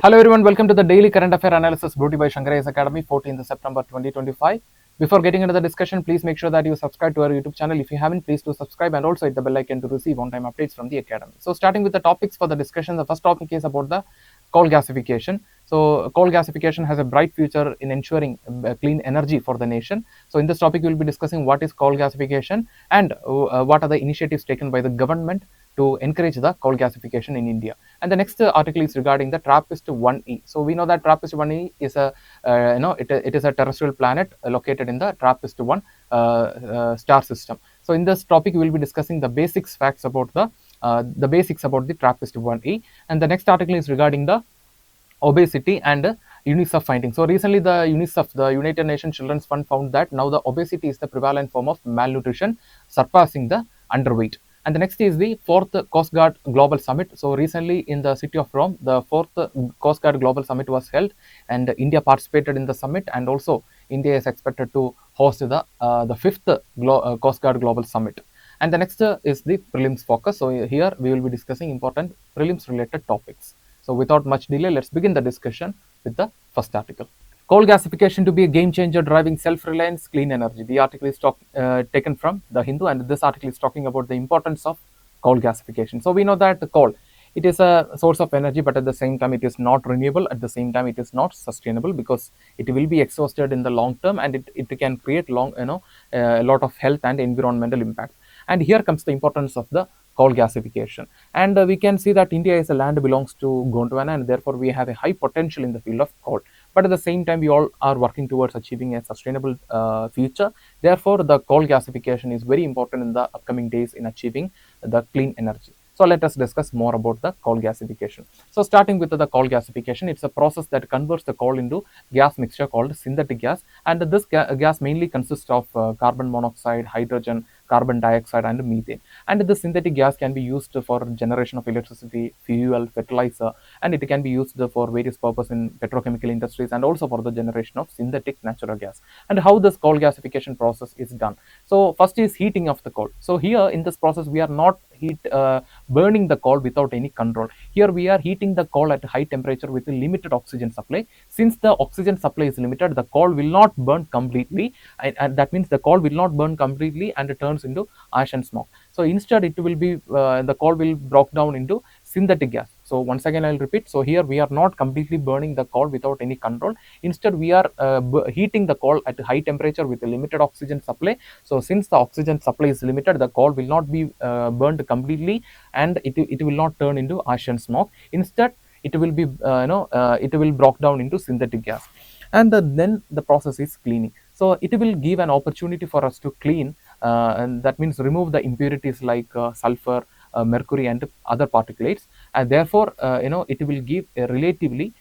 Hello everyone, welcome to the Daily Current Affair Analysis brought to you by Shankar IAS Academy, 14th September 2025. Before getting into the discussion, please make sure that you subscribe to our YouTube channel. If you haven't, please do subscribe and also hit the bell icon to receive on-time updates from the Academy. So starting with the topics for the discussion, the first topic is about the coal gasification. So coal gasification has a bright future in ensuring clean energy for the nation. So in this topic, we will be discussing what is coal gasification and what are the initiatives taken by the government to encourage the coal gasification in India. And the next article is regarding the TRAPPIST 1E. So we know that TRAPPIST 1E is a it is a terrestrial planet located in the TRAPPIST 1 star system. So in this topic, we will be discussing the facts about the basics about the TRAPPIST 1E. And the next article is regarding the obesity and UNICEF findings. So recently, the UNICEF, the United Nations Children's Fund, found that now the obesity is the prevalent form of malnutrition, surpassing the underweight. And the next is the 4th Coast Guard Global Summit. So recently in the city of Rome, the 4th Coast Guard Global Summit was held, and India participated in the summit, and also India is expected to host the 5th Coast Guard Global Summit. And the next is the prelims focus. So here we will be discussing important prelims related topics. So without much delay, let's begin the discussion with the first article. Coal gasification to be a game changer driving self-reliance, clean energy. The article is taken from The Hindu, and this article is talking about the importance of coal gasification. So we know that the coal, it is a source of energy, but at the same time, it is not renewable. At the same time, it is not sustainable because it will be exhausted in the long term, and it can create a lot of health and environmental impact. And here comes the importance of the coal gasification. And we can see that India is a land belongs to Gondwana, and therefore we have a high potential in the field of coal. But at the same time, we all are working towards achieving a sustainable future. Therefore, the coal gasification is very important in the upcoming days in achieving the clean energy. So let us discuss more about the coal gasification. So starting with the coal gasification, it's a process that converts the coal into gas mixture called synthetic gas. And this gas mainly consists of carbon monoxide, hydrogen, carbon dioxide, and methane. And this synthetic gas can be used for generation of electricity, fuel, fertilizer, and it can be used for various purposes in petrochemical industries, and also for the generation of synthetic natural gas. And how this coal gasification process is done. So first is heating of the coal. So here in this process, we are not burning the coal without any control. Here we are heating the coal at high temperature with a limited oxygen supply. Since the oxygen supply is limited, the coal will not burn completely, and that means the coal will not burn completely and it turns into ash and smoke. So instead, it will be the coal will break down into synthetic gas. So once again, I'll repeat. So here we are not completely burning the coal without any control. Instead, we are heating the coal at high temperature with a limited oxygen supply. So since the oxygen supply is limited, the coal will not be burned completely, and it will not turn into ash and smoke. Instead, it will be it will break down into synthetic gas, and then the process is cleaning. So it will give an opportunity for us to clean, and that means remove the impurities like sulfur, mercury, and other particulates, and therefore it will give a relatively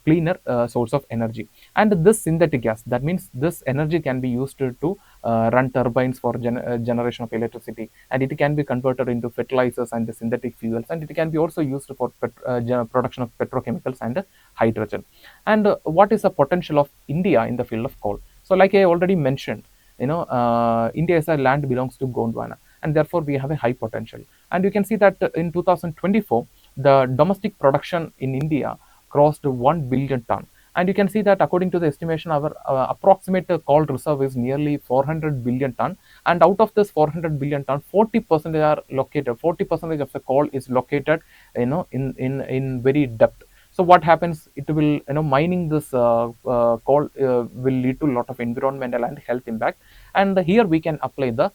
cleaner source of energy. And this synthetic gas, that means this energy can be used to run turbines for generation of electricity, and it can be converted into fertilizers and synthetic fuels, and it can be also used for production of petrochemicals and hydrogen. And what is the potential of India in the field of coal? So like I already mentioned, India is a land belongs to Gondwana, and therefore we have a high potential. And you can see that in 2024, the domestic production in India crossed 1 billion ton. And you can see that according to the estimation, our approximate coal reserve is nearly 400 billion ton. And out of this 400 billion ton, 40% are located. 40% of the coal is located, in very depth. So what happens? It will, mining this coal will lead to a lot of environmental and health impact. And here we can apply the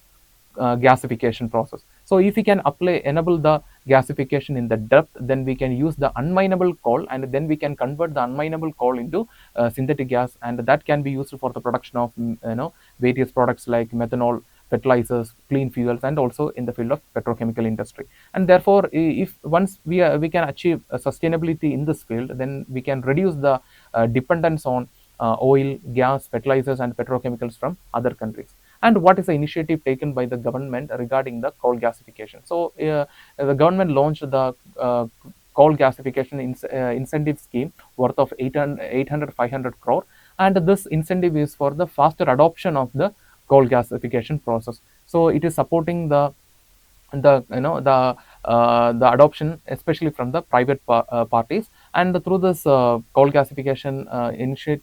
gasification process. So if we can enable the gasification in the depth, then we can use the unminable coal, and then we can convert the unminable coal into synthetic gas, and that can be used for the production of various products like methanol, fertilizers, clean fuels, and also in the field of petrochemical industry. And therefore, if once we can achieve sustainability in this field, then we can reduce the dependence on oil, gas, fertilizers, and petrochemicals from other countries. And what is the initiative taken by the government regarding the coal gasification? So the government launched the coal gasification incentive scheme worth of 500 crore, and this incentive is for the faster adoption of the coal gasification process. So it is supporting the adoption, especially from the private parties, And through this coal gasification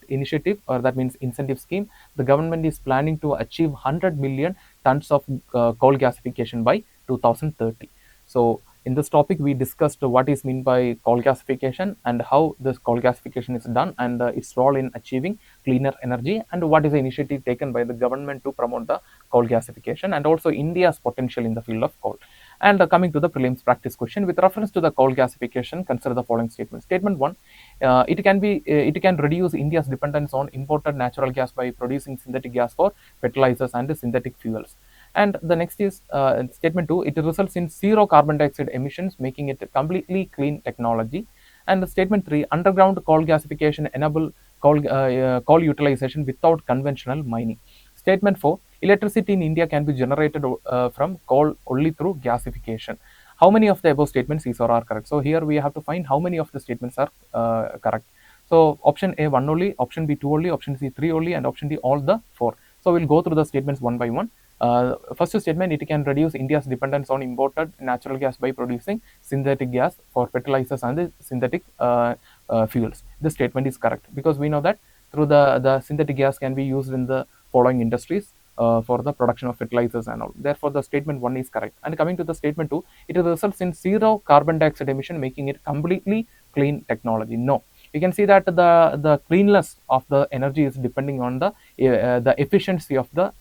initiative, or that means incentive scheme, the government is planning to achieve 100 million tons of coal gasification by 2030. So in this topic, we discussed what is meant by coal gasification and how this coal gasification is done, and its role in achieving cleaner energy, and what is the initiative taken by the government to promote the coal gasification, and also India's potential in the field of coal. And coming to the prelims practice question, with reference to the coal gasification, consider the following statements. Statement 1, it can reduce India's dependence on imported natural gas by producing synthetic gas for fertilizers and synthetic fuels. And the next is statement 2, it results in zero carbon dioxide emissions, making it a completely clean technology. And statement 3, underground coal gasification enable coal utilization without conventional mining. Statement 4, electricity in India can be generated from coal only through gasification. How many of the above statements is or are correct? So here we have to find how many of the statements are correct. So option A 1 only, option B 2 only, option C 3 only, and option D all the 4. So we'll go through the statements one by one. First statement, it can reduce India's dependence on imported natural gas by producing synthetic gas for fertilizers and synthetic fuels. This statement is correct because we know that through the synthetic gas can be used in the following industries for the production of fertilizers and all. Therefore, the statement 1 is correct. And coming to the statement 2, it results in zero carbon dioxide emission, making it completely clean technology. No, you can see that the cleanness of the energy is depending on the efficiency of the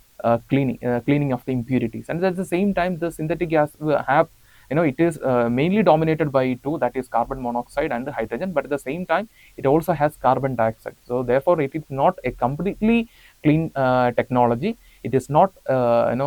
cleaning of the impurities. And at the same time, the synthetic gas will have, it is mainly dominated by two, that is carbon monoxide and hydrogen, but at the same time it also has carbon dioxide. So therefore it is not a completely clean technology. It is not,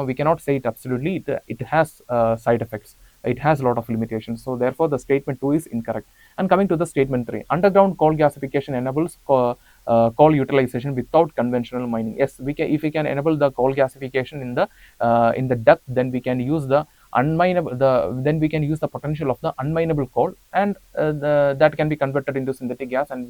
we cannot say it absolutely. It has side effects. It has a lot of limitations. So therefore the statement 2 is incorrect. And coming to the statement 3, underground coal gasification enables coal utilization without conventional mining. Yes, we can. If we can enable the coal gasification in the depth, then we can use the then we can use the potential of the unminable coal, and that can be converted into synthetic gas, and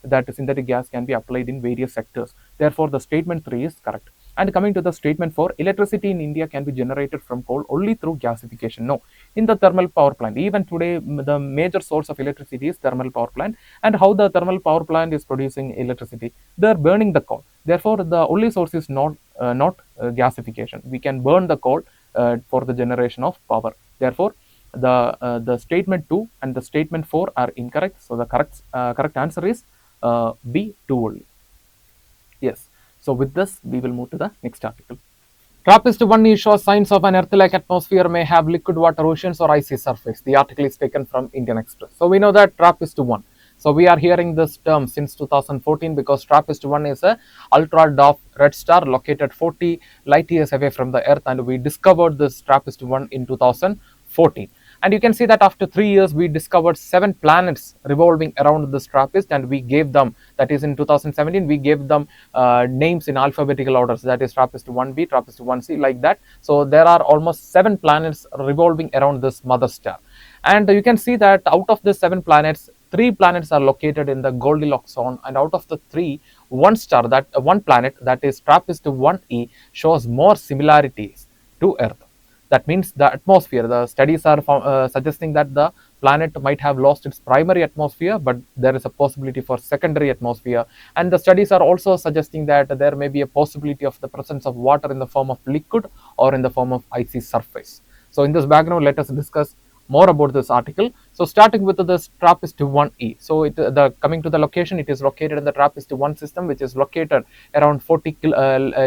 that synthetic gas can be applied in various sectors. Therefore the statement 3 is correct. And coming to the statement 4, electricity in India can be generated from coal only through gasification. No, in the thermal power plant, even today the major source of electricity is thermal power plant. And how the thermal power plant is producing electricity? They are burning the coal. Therefore the only source is not gasification. We can burn the coal for the generation of power. Therefore the statement 2 and the statement 4 are incorrect. So the correct answer is B 2 only. Yes. So with this, we will move to the next article. TRAPPIST 1 shows signs of an Earth-like atmosphere may have liquid water, oceans, or icy surface. The article is taken from Indian Express. So we know that TRAPPIST 1. So we are hearing this term since 2014 because TRAPPIST 1 is a ultra-dwarf red star located 40 light years away from the Earth, and we discovered this TRAPPIST 1 in 2014. And you can see that after 3 years, we discovered 7 planets revolving around this TRAPPIST, and we gave them, that is in 2017, we gave them names in alphabetical orders, that is TRAPPIST 1b, TRAPPIST 1c, like that. So there are almost 7 planets revolving around this mother star. And you can see that out of the 7 planets, 3 planets are located in the Goldilocks zone, and out of the 3, one planet, that is TRAPPIST 1e, shows more similarities to Earth. That means the atmosphere, the studies are suggesting that the planet might have lost its primary atmosphere, but there is a possibility for secondary atmosphere. And the studies are also suggesting that there may be a possibility of the presence of water in the form of liquid or in the form of icy surface. So in this background, let us discuss more about this article. So starting with this TRAPPIST 1e. So coming to the location, it is located in the TRAPPIST 1 system, which is located around 40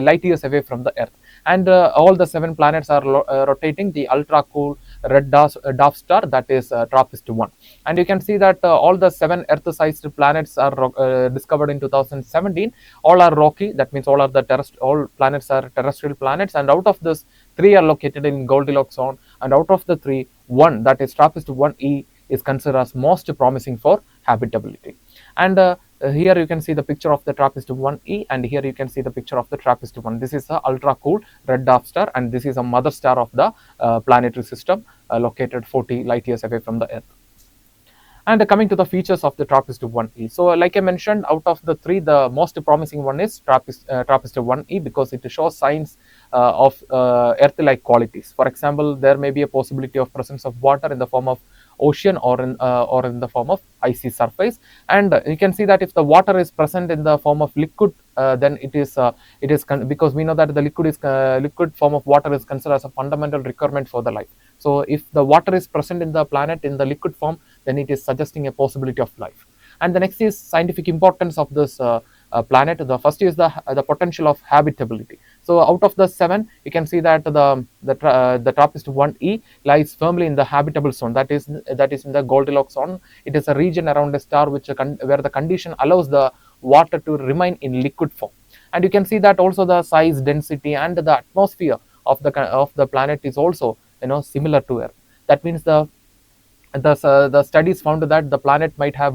light years away from the Earth. And all the 7 planets are rotating the ultra cool red dwarf star, that is TRAPPIST 1. And you can see that all the 7 Earth-sized planets are discovered in 2017. All are rocky. That means all planets are terrestrial planets. And out of this, 3 are located in Goldilocks zone. And out of the 3, 1, that is TRAPPIST 1e, is considered as most promising for habitability. And here you can see the picture of the TRAPPIST 1e, and here you can see the picture of the TRAPPIST 1. This is a ultra cool red dwarf star, and this is a mother star of the planetary system located 40 light years away from the Earth. And coming to the features of the TRAPPIST 1e. So like I mentioned, out of the 3, the most promising one is TRAPPIST 1e because it shows signs of Earth-like qualities. For example, there may be a possibility of presence of water in the form of ocean or in the form of icy surface. And you can see that if the water is present in the form of liquid, then because we know that the liquid form of water is considered as a fundamental requirement for the life. So if the water is present in the planet in the liquid form, then it is suggesting a possibility of life. And the next is scientific importance of this planet. The first is the potential of habitability. So out of the 7, you can see that the TRAPPIST 1e lies firmly in the habitable zone. That is in the Goldilocks zone. It is a region around a star where the condition allows the water to remain in liquid form. And you can see that also the size, density, and the atmosphere of the planet is also similar to Earth. That means the studies found that the planet might have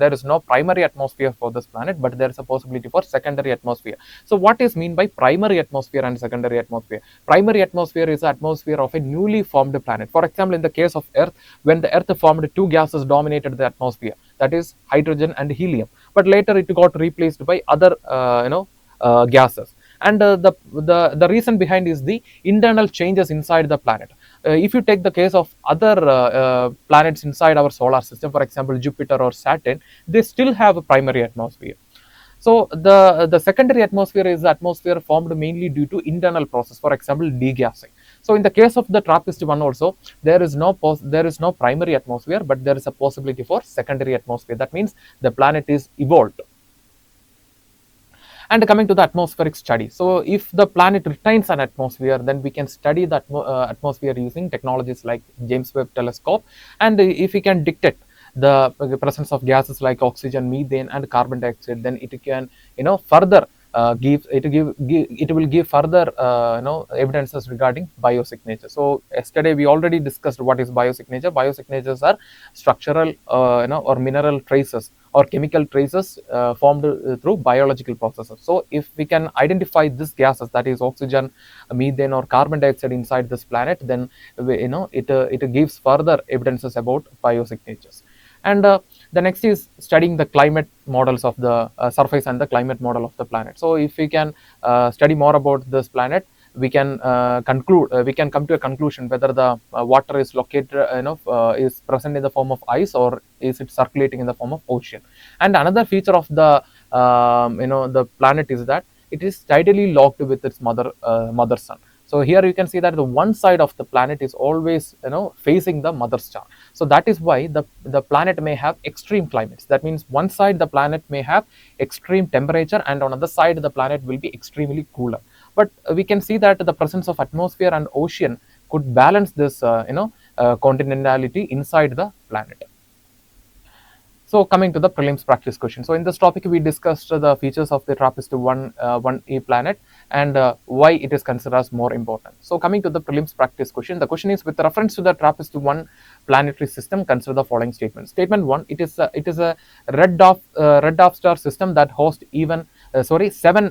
there is no primary atmosphere for this planet, but there is a possibility for secondary atmosphere. So what is mean by primary atmosphere and secondary atmosphere? Primary atmosphere is the atmosphere of a newly formed planet. For example, in the case of Earth, when the Earth formed, 2 gases dominated the atmosphere, that is hydrogen and helium, but later it got replaced by other gases. And the reason behind is the internal changes inside the planet. If you take the case of other planets inside our solar system, for example Jupiter or Saturn, they still have a primary atmosphere. So the secondary atmosphere is the atmosphere formed mainly due to internal process, for example degassing. So in the case of the TRAPPIST 1 also, there is no primary atmosphere, but there is a possibility for secondary atmosphere. That means the planet is evolved. And coming to the atmospheric study, so if the planet retains an atmosphere, then we can study the atmosphere using technologies like James Webb Telescope. And if we can detect the presence of gases like oxygen, methane, and carbon dioxide, then it can further it will give further evidences regarding biosignature. So yesterday we already discussed what is biosignature. Biosignatures are structural or mineral traces or chemical traces formed through biological processes. So if we can identify these gases, that is oxygen, methane, or carbon dioxide inside this planet, then it gives further evidences about biosignatures. And the next is studying the climate models of the surface and the climate model of the planet. So if we can study more about this planet, we can we can come to a conclusion whether the water is located is present in the form of ice, or is it circulating in the form of ocean. And another feature of the the planet is that it is tidally locked with its mother sun. So here you can see that the one side of the planet is always facing the mother star. So that is why the planet may have extreme climates. That means one side the planet may have extreme temperature, and on the other side the planet will be extremely cooler. But we can see that the presence of atmosphere and ocean could balance this continentality inside the planet. So coming to the prelims practice question. So in this topic we discussed the features of the TRAPPIST 1e planet and why it is considered as more important. So coming to the prelims practice question, the question is, with reference to the TRAPPIST 1 planetary system, consider the following statements. Statement 1, it is a red dwarf star system that hosts 7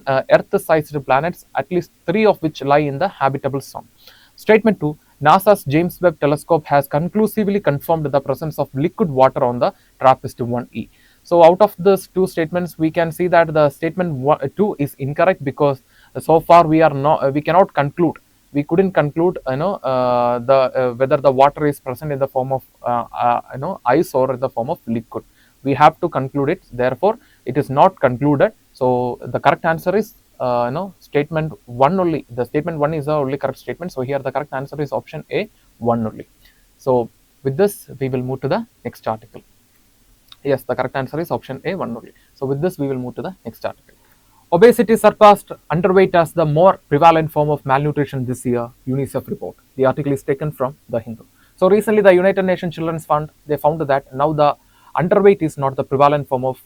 Earth-sized planets, at least 3 of which lie in the habitable zone. Statement 2, NASA's James Webb Telescope has conclusively confirmed the presence of liquid water on the TRAPPIST 1e. So out of these 2 statements, we can see that the statement 2 is incorrect, because so far we couldn't conclude whether the water is present in the form of ice or in the form of liquid. We have to conclude it, therefore it is not concluded. So the correct answer is statement 1 only. The statement 1 is the only correct statement. So here the correct answer is option A, 1 only. So with this we will move to the next article. Yes, the correct answer is option A, 1 only. So with this we will move to the next article. Obesity surpassed underweight as the more prevalent form of malnutrition this year, UNICEF report. The article is taken from The Hindu. So recently the United Nations Children's Fund, they found that now the underweight is not the prevalent form of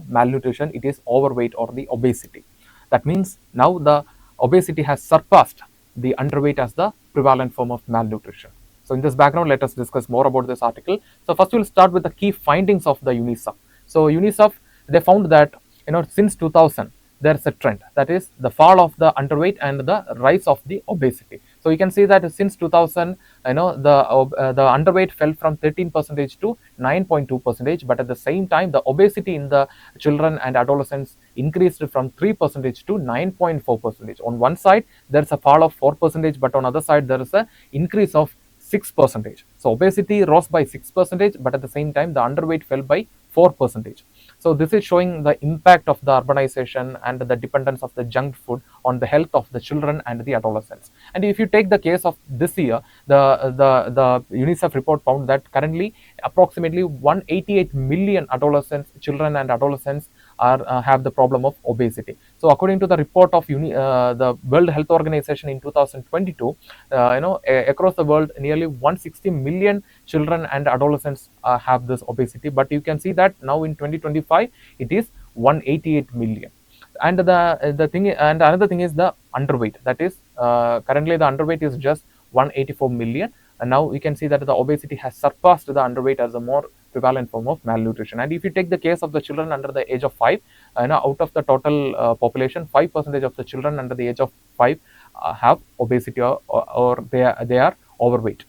malnutrition, it is overweight or the obesity. That means now the obesity has surpassed the underweight as the prevalent form of malnutrition. So in this background, let us discuss more about this article. So first we'll start with the key findings of the UNICEF. So UNICEF, they found that since 2000 there's a trend, that is the fall of the underweight and the rise of the obesity. So you can see that since 2000 the underweight fell from 13% to 9.2%, but at the same time the obesity in the children and adolescents increased from 3% to 9.4%. On one side there's a fall of 4%, but on other side there is a increase of 6%. So obesity rose by 6%, but at the same time, the underweight fell by 4%. So this is showing the impact of the urbanization and the dependence of the junk food on the health of the children and the adolescents. And if you take the case of this year, the UNICEF report found that currently approximately 188 million adolescents, children and adolescents are have the problem of obesity. So according to the report of the World Health Organization in 2022, across the world, nearly 160 million children and adolescents have this obesity. But you can see that now in 2025, it is 188 million. And the thing, and another thing is the underweight. That is, currently the underweight is just 184 million. And now we can see that the obesity has surpassed the underweight as a more prevalent form of malnutrition. And if you take the case of the children under the age of 5, out of the total population, 5% of the children under the age of 5 have obesity, or they are overweight.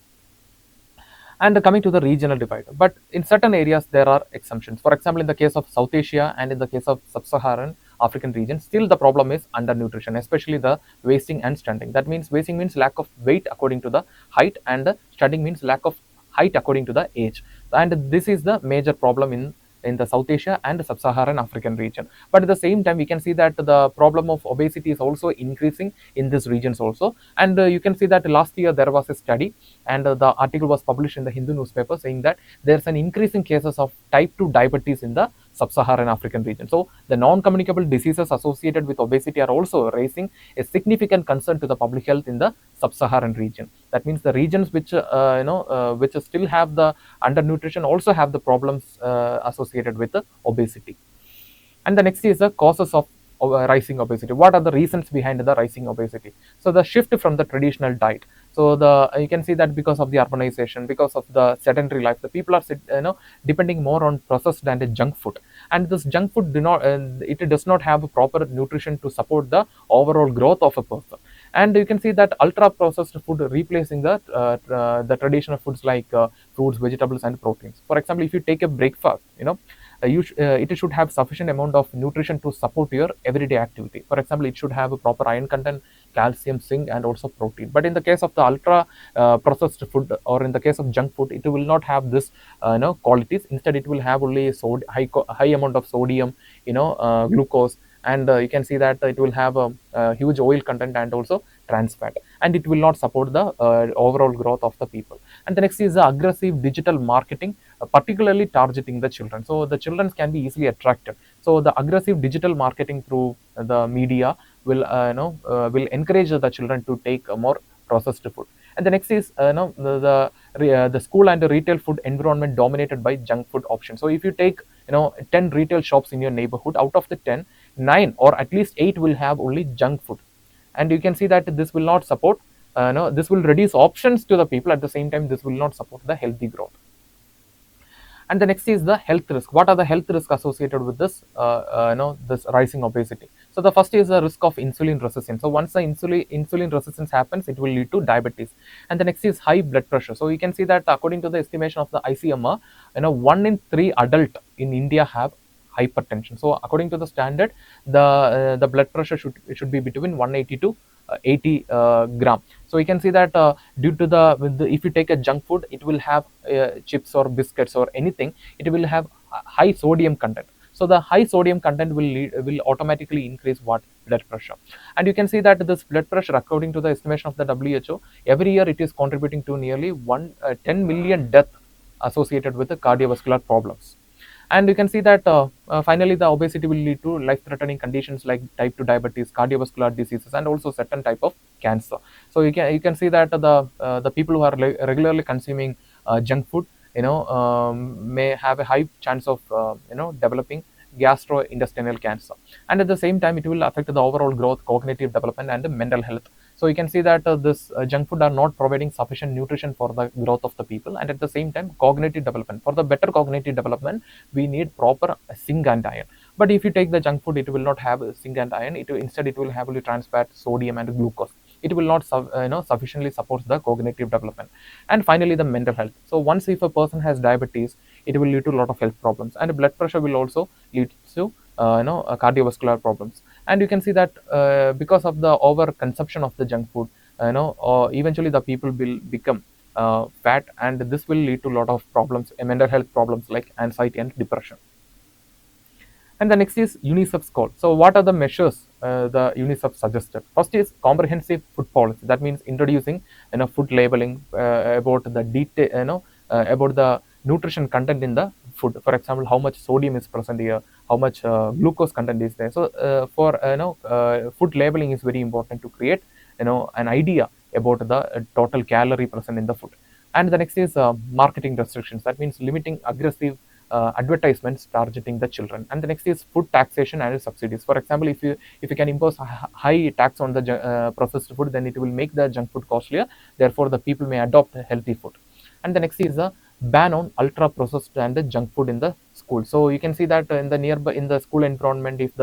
And coming to the regional divide, but in certain areas there are exemptions. For example, in the case of South Asia and in the case of sub-Saharan African region, still the problem is undernutrition, especially the wasting and stunting. That means wasting means lack of weight according to the height, and the stunting means lack of height according to the age. And this is the major problem in the South Asia and sub-Saharan African region. But at the same time, we can see that the problem of obesity is also increasing in these regions also. And you can see that last year there was a study, and the article was published in the Hindu newspaper, saying that there's an increase in cases of type 2 diabetes in the sub-Saharan African region. So the non-communicable diseases associated with obesity are also raising a significant concern to the public health in the sub-Saharan region. That means the regions which which still have the undernutrition also have the problems associated with the obesity. And the next is the causes of rising obesity. What are the reasons behind the rising obesity? So the shift from the traditional diet. So you can see that because of the urbanization, because of the sedentary life, the people are depending more on processed and junk food. And this junk food it does not have a proper nutrition to support the overall growth of a person. And you can see that ultra processed food replacing the traditional foods like fruits, vegetables and proteins. For example, if you take a breakfast, it should have sufficient amount of nutrition to support your everyday activity. For example, it should have a proper iron content, calcium, zinc and also protein. But in the case of the ultra processed food, or in the case of junk food, it will not have this qualities. Instead, it will have only high amount of sodium, glucose, and you can see that it will have a huge oil content and also trans fat, and it will not support the overall growth of the people. And the next is the aggressive digital marketing, particularly targeting the children. So the children can be easily attracted. So the aggressive digital marketing through the media will encourage the children to take a more processed food. And the next is the school and the retail food environment dominated by junk food options. So if you take 10 retail shops in your neighborhood, out of the 10, 9 or at least 8 will have only junk food. And you can see that this will not support, this will reduce options to the people. At the same time, this will not support the healthy growth. And the next is the health risk. What are the health risks associated with this this rising obesity? So the first is the risk of insulin resistance. So once the insulin resistance happens, it will lead to diabetes. And the next is high blood pressure. So you can see that according to the estimation of the ICMR, 1 in 3 adult in India have hypertension. So according to the standard, the blood pressure should be between 180 to 80 gram. So you can see that due to if you take a junk food, it will have chips or biscuits or anything, it will have high sodium content. So the high sodium content will automatically increase blood pressure. And you can see that this blood pressure, according to the estimation of the WHO, every year it is contributing to nearly 10 million deaths associated with the cardiovascular problems. And you can see that finally the obesity will lead to life-threatening conditions like type 2 diabetes, cardiovascular diseases, and also certain type of cancer. So you can see that the people who are regularly consuming junk food, may have a high chance of developing gastrointestinal cancer. And at the same time, it will affect the overall growth, cognitive development, and the mental health. So you can see that this junk food are not providing sufficient nutrition for the growth of the people, and at the same time, cognitive development. For the better cognitive development, we need proper zinc and iron. But if you take the junk food, it will not have zinc and iron. Instead, it will have only trans fat, sodium, and glucose. It will not sufficiently support the cognitive development. And finally, the mental health. So once if a person has diabetes, it will lead to a lot of health problems, and blood pressure will also lead to cardiovascular problems. And you can see that because of the over consumption of the junk food, eventually the people will become fat, and this will lead to a lot of problems, mental health problems like anxiety and depression. And the next is UNICEF's call. So what are the measures the UNICEF suggested? First is comprehensive food policy. That means introducing food labeling about the detail, about the nutrition content in the food. For example, how much sodium is present here, how much glucose content is there. So for food labeling is very important to create an idea about the total calorie present in the food. And the next is marketing restrictions. That means limiting aggressive advertisements targeting the children. And the next is food taxation and subsidies. For example, if you can impose high tax on the processed food, then it will make the junk food costlier. Therefore, the people may adopt healthy food. And the next is a ban on ultra processed and junk food in the school. So you can see that in the nearby in the school environment, if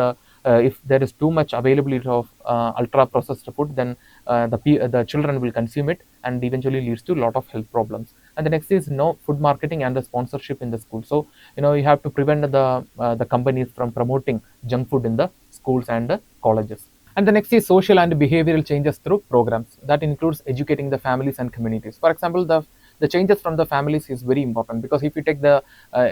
there is too much availability of ultra processed food, then the children will consume it, and eventually leads to a lot of health problems. And the next is no food marketing and the sponsorship in the school. So you have to prevent the companies from promoting junk food in the schools and the colleges. And the next is social and behavioral changes through programs. That includes educating the families and communities. For example, the changes from the families is very important, because if you take the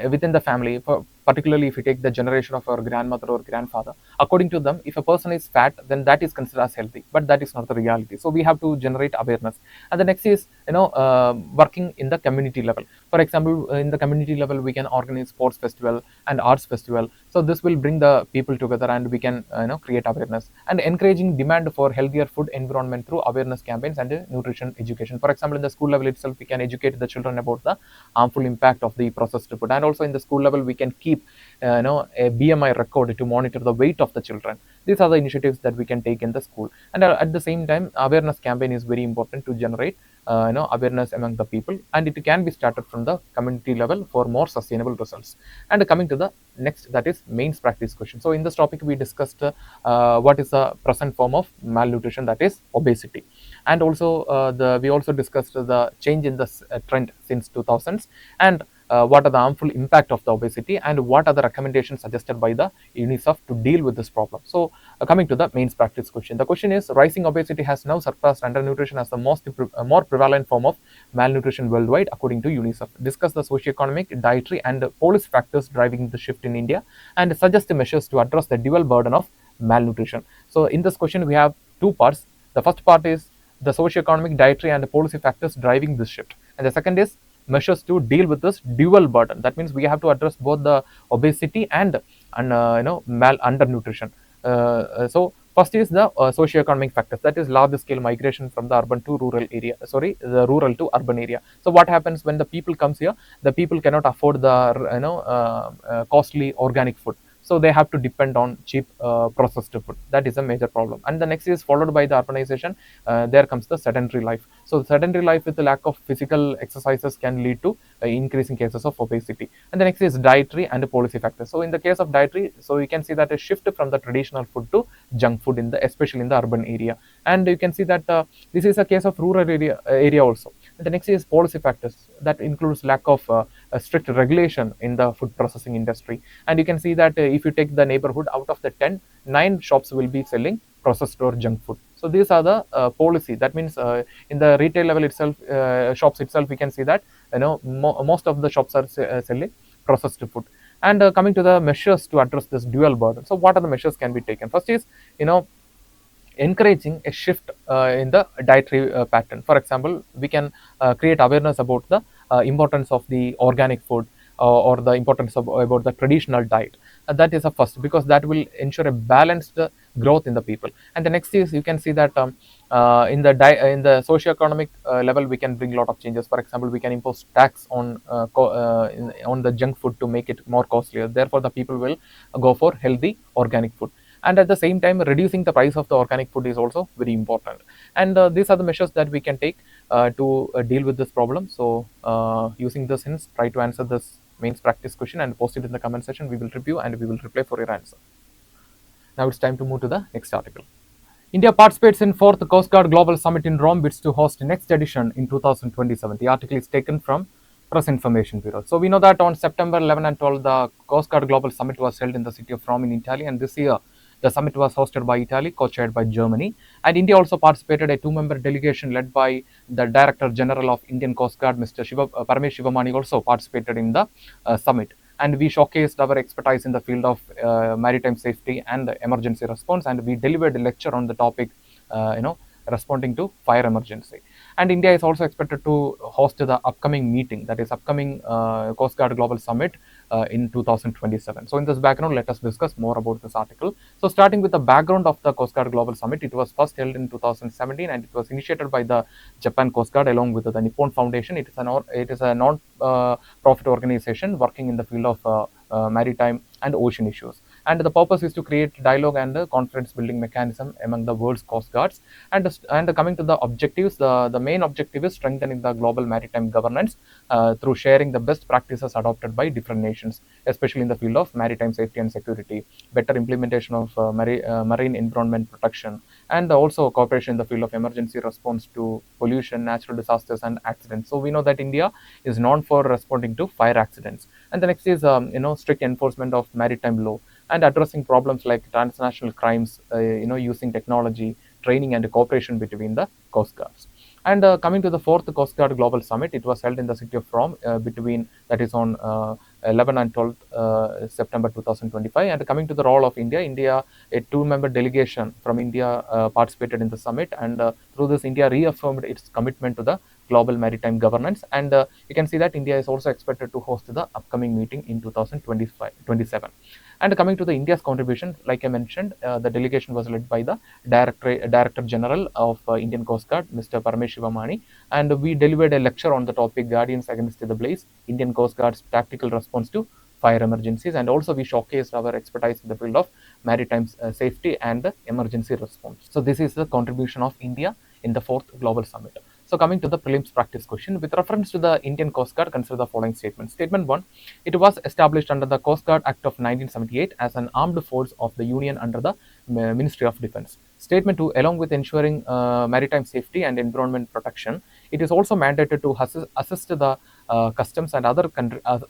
within the family, particularly if you take the generation of our grandmother or grandfather, according to them, if a person is fat, then that is considered as healthy, but that is not the reality. So we have to generate awareness. And the next is working in the community level. For example, in the community level, we can organize sports festival and arts festival. So this will bring the people together, and we can create awareness. And encouraging demand for healthier food environment through awareness campaigns and nutrition education. For example, in the school level itself, we can educate the children about the harmful impact of the processed food. And also in the school level, we can keep a BMI record to monitor the weight of the children. These are the initiatives that we can take in the school. And at the same time, awareness campaign is very important to generate awareness among the people, and it can be started from the community level for more sustainable results. And coming to the next, that is mains practice question. So in this topic, we discussed what is the present form of malnutrition, that is obesity. And also we also discussed the change in the trend since 2000s, and what are the harmful impact of the obesity, and what are the recommendations suggested by the UNICEF to deal with this problem. So coming to the mains practice question, the question is: rising obesity has now surpassed undernutrition as the more prevalent form of malnutrition worldwide, according to UNICEF. Discuss the socioeconomic, dietary, and policy factors driving the shift in India, and suggest measures to address the dual burden of malnutrition. So in this question, we have two parts. The first part is the socioeconomic, dietary, and policy factors driving this shift, and the second is measures to deal with this dual burden. That means we have to address both the obesity and undernutrition. So first is the socioeconomic factors, that is large scale migration from the urban to rural area, the rural to urban area. So what happens when the people comes here? The people cannot afford the costly organic food, so they have to depend on cheap processed food. That is a major problem. And the next is followed by the urbanization. There comes the sedentary life. So sedentary life with the lack of physical exercises can lead to increasing cases of obesity. And the next is dietary and policy factors. So in the case of dietary, so you can see that a shift from the traditional food to junk food especially in the urban area. And you can see that this is a case of rural area also. And the next is policy factors. That includes lack of a strict regulation in the food processing industry. And you can see that if you take the neighborhood, out of the 10, 9 shops will be selling processed or junk food. So these are the policy. That means in the retail level itself, shops itself, we can see that most of the shops are selling processed food. And coming to the measures to address this dual burden. So what are the measures can be taken? First is encouraging a shift in the dietary pattern. For example, we can create awareness about the importance of the organic food, or the importance of about the traditional diet. That is a first, because that will ensure a balanced growth in the people. And the next is, you can see that in the socio-economic level, we can bring a lot of changes. For example, we can impose tax on the junk food to make it more costlier. Therefore, the people will go for healthy organic food. And at the same time, reducing the price of the organic food is also very important. And these are the measures that we can take to deal with this problem. So using this hints, try to answer this mains practice question and post it in the comment section. We will review and we will reply for your answer. Now it's time to move to the next article. India participates in 4th Coast Guard Global Summit in Rome, bids to host next edition in 2027. The article is taken from Press Information Bureau. So we know that on September 11 and 12, the Coast Guard Global Summit was held in the city of Rome in Italy, and this year The summit was hosted by Italy, co-chaired by Germany, and India also participated. A two-member delegation led by the Director General of Indian Coast Guard, Mr. Paramesh Shivamani, also participated in the summit. And we showcased our expertise in the field of maritime safety and emergency response, and we delivered a lecture on the topic, responding to fire emergency. And India is also expected to host the upcoming meeting, that is upcoming Coast Guard Global Summit in 2027. So in this background, let us discuss more about this article. So starting with the background of the Coast Guard Global Summit, it was first held in 2017 and it was initiated by the Japan Coast Guard along with the Nippon Foundation. It is a non-profit organization working in the field of maritime and ocean issues. And the purpose is to create dialogue and confidence building mechanism among the world's coast guards. And coming to the objectives, the main objective is strengthening the global maritime governance through sharing the best practices adopted by different nations, especially in the field of maritime safety and security, better implementation of marine environment protection, and also cooperation in the field of emergency response to pollution, natural disasters, and accidents. So we know that India is known for responding to fire accidents. And the next is strict enforcement of maritime law and addressing problems like transnational crimes, using technology, training, and cooperation between the coast guards. And coming to the fourth Coast Guard Global Summit, it was held in the city of Rome between, that is on 11 and 12 September 2025. And coming to the role of India, a two-member delegation from India participated in the summit, and through this, India reaffirmed its commitment to the global maritime governance. And you can see that India is also expected to host the upcoming meeting in 2027. And coming to the India's contribution, like I mentioned, the delegation was led by the Director General of Indian Coast Guard, Mr. Paramesh Shivamani, and we delivered a lecture on the topic Guardians Against the Blaze, Indian Coast Guard's tactical response to fire emergencies. And also we showcased our expertise in the field of maritime safety and emergency response. So this is the contribution of India in the fourth global summit. So coming to the prelims practice question, with reference to the Indian Coast Guard, consider the following statements. Statement 1, it was established under the Coast Guard Act of 1978 as an armed force of the Union under the Ministry of Defence. Statement 2, along with ensuring maritime safety and environment protection, it is also mandated to assist the customs and other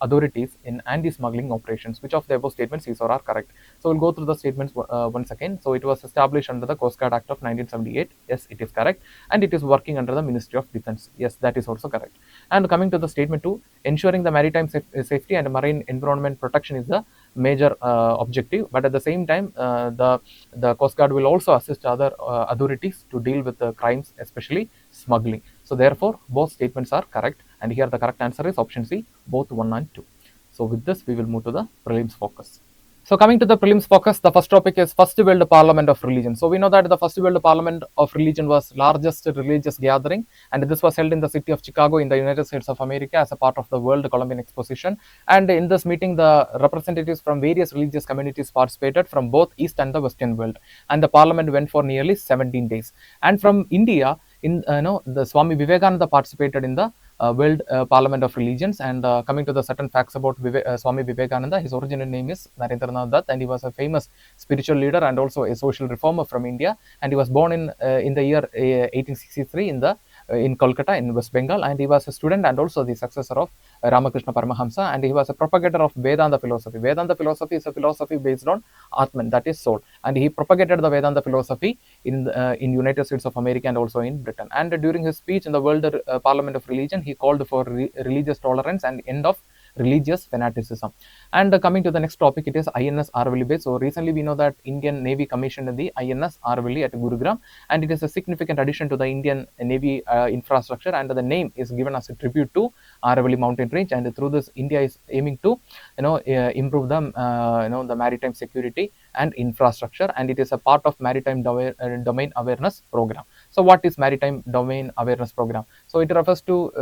authorities in anti-smuggling operations. Which of the above statements is or are correct? So we'll go through the statements once again. So it was established under the Coast Guard Act of 1978. Yes, it is correct. And it is working under the Ministry of Defence. Yes, that is also correct. And coming to the statement 2, ensuring the maritime safety and marine environment protection is the major objective, but at the same time the Coast Guard will also assist other authorities to deal with the crimes, especially smuggling. So therefore both statements are correct, and here the correct answer is option C, both 1 and 2. So with this we will move to the prelims focus. So coming to the prelims focus, the first topic is First World Parliament of Religion. So we know that the First World Parliament of Religion was largest religious gathering, and this was held in the city of Chicago in the United States of America as a part of the World Columbian Exposition. And in this meeting, the representatives from various religious communities participated from both East and the Western world. And the Parliament went for nearly 17 days. And from India, the Swami Vivekananda participated in the World Parliament of Religions. And coming to the certain facts about Swami Vivekananda, his original name is Narendranath Dutt, and he was a famous spiritual leader and also a social reformer from India. And he was born in the year 1863 in Kolkata in West Bengal, and he was a student and also the successor of Ramakrishna Paramahamsa, and he was a propagator of Vedanta philosophy. Vedanta philosophy is a philosophy based on Atman, that is soul, and he propagated the Vedanta philosophy in United States of America and also in Britain. And during his speech in the World Parliament of Religion, he called for religious tolerance and end of religious fanaticism. And coming to the next topic, it is INS Aravalli Bay. So recently we know that Indian Navy commissioned the INS Aravalli at Gurugram, and it is a significant addition to the Indian Navy infrastructure, and the name is given as a tribute to Aravalli mountain range. And through this, India is aiming to improve the maritime security and infrastructure, and it is a part of maritime domain awareness program. So what is maritime domain awareness program? So it refers to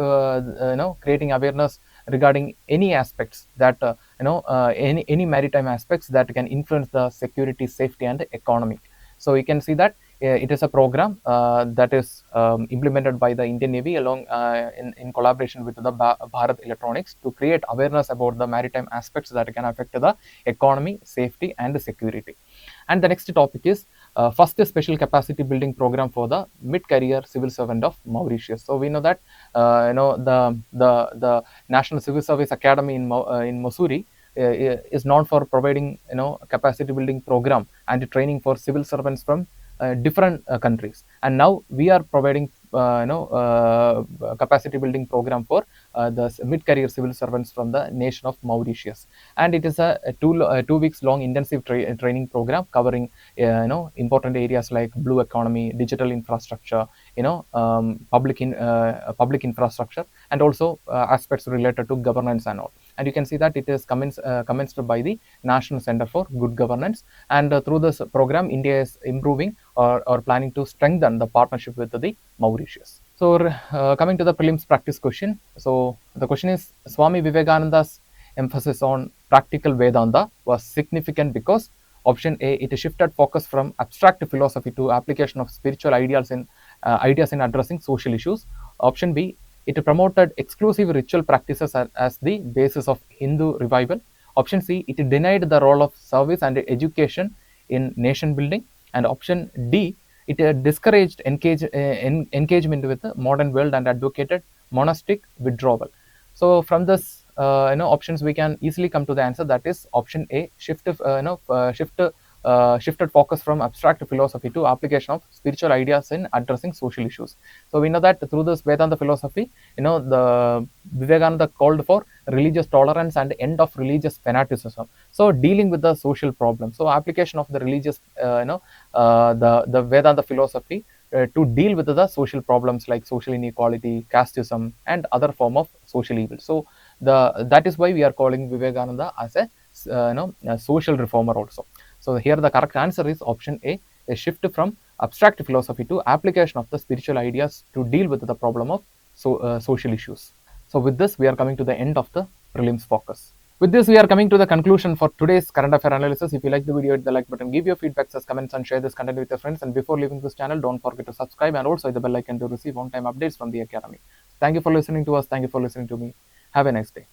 creating awareness regarding any aspects that any maritime aspects that can influence the security, safety, and economy. So you can see that it is a program that is implemented by the Indian Navy along in collaboration with the Bharat Electronics to create awareness about the maritime aspects that can affect the economy, safety, and security. And the next topic is first Special Capacity Building Program for the Mid-Career Civil Servant of Mauritius. So we know that the National Civil Service Academy in Mussoorie is known for providing capacity building program and training for civil servants from different countries, and now we are providing capacity building program for the mid-career civil servants from the nation of Mauritius. And it is a 2 weeks long intensive training program covering important areas like blue economy, digital infrastructure, public infrastructure, and also aspects related to governance and all. And you can see that it is commenced by the National Center for Good Governance, and through this program India is improving or planning to strengthen the partnership with the Mauritius. So coming to the prelims practice question. So the question is, Swami Vivekananda's emphasis on practical Vedanta was significant because option A, it shifted focus from abstract philosophy to application of spiritual ideas in addressing social issues. Option B, it promoted exclusive ritual practices as the basis of Hindu revival. Option C, it denied the role of service and education in nation building. And option D, it discouraged engagement with the modern world and advocated monastic withdrawal. So from this options, we can easily come to the answer, that is option A, shifted focus from abstract philosophy to application of spiritual ideas in addressing social issues. So we know that through this Vedanta philosophy, the Vivekananda called for religious tolerance and end of religious fanaticism. So dealing with the social problem. So application of the religious, the Vedanta philosophy to deal with the social problems like social inequality, casteism, and other form of social evil. So that is why we are calling Vivekananda as a social reformer also. So here the correct answer is option A shift from abstract philosophy to application of the spiritual ideas to deal with the problem of social issues. So with this, we are coming to the end of the prelims focus. With this, we are coming to the conclusion for today's current affair analysis. If you like the video, hit the like button, give your feedbacks as comments, and share this content with your friends. And before leaving this channel, don't forget to subscribe and also hit the bell icon to receive on-time updates from the academy. Thank you for listening to us. Thank you for listening to me. Have a nice day.